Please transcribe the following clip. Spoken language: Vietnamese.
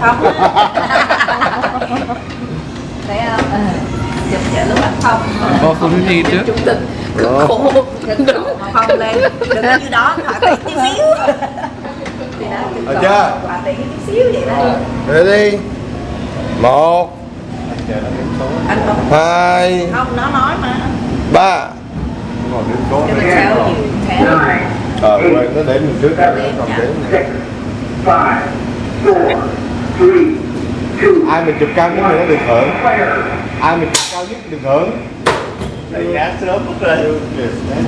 Không. Thấy không? Chụp chợ lúc bắt không. Không gì trước. Chủ tịch cực khổ. Đứng mà không lên. Đứng ở dưới đó thả tiền tí xíu. Thì đó, Được chưa? thả tiền tí xíu vậy đó. Ready. 1 Anh không. 2 Không, nó nói mà. 3. Cho mình theo nhiều theo. Quên nó để mình trước còn để ai mình chụp cao nhất thì nó được hưởng, ai mình chụp cao nhất được hưởng. Đánh giá sớm lên.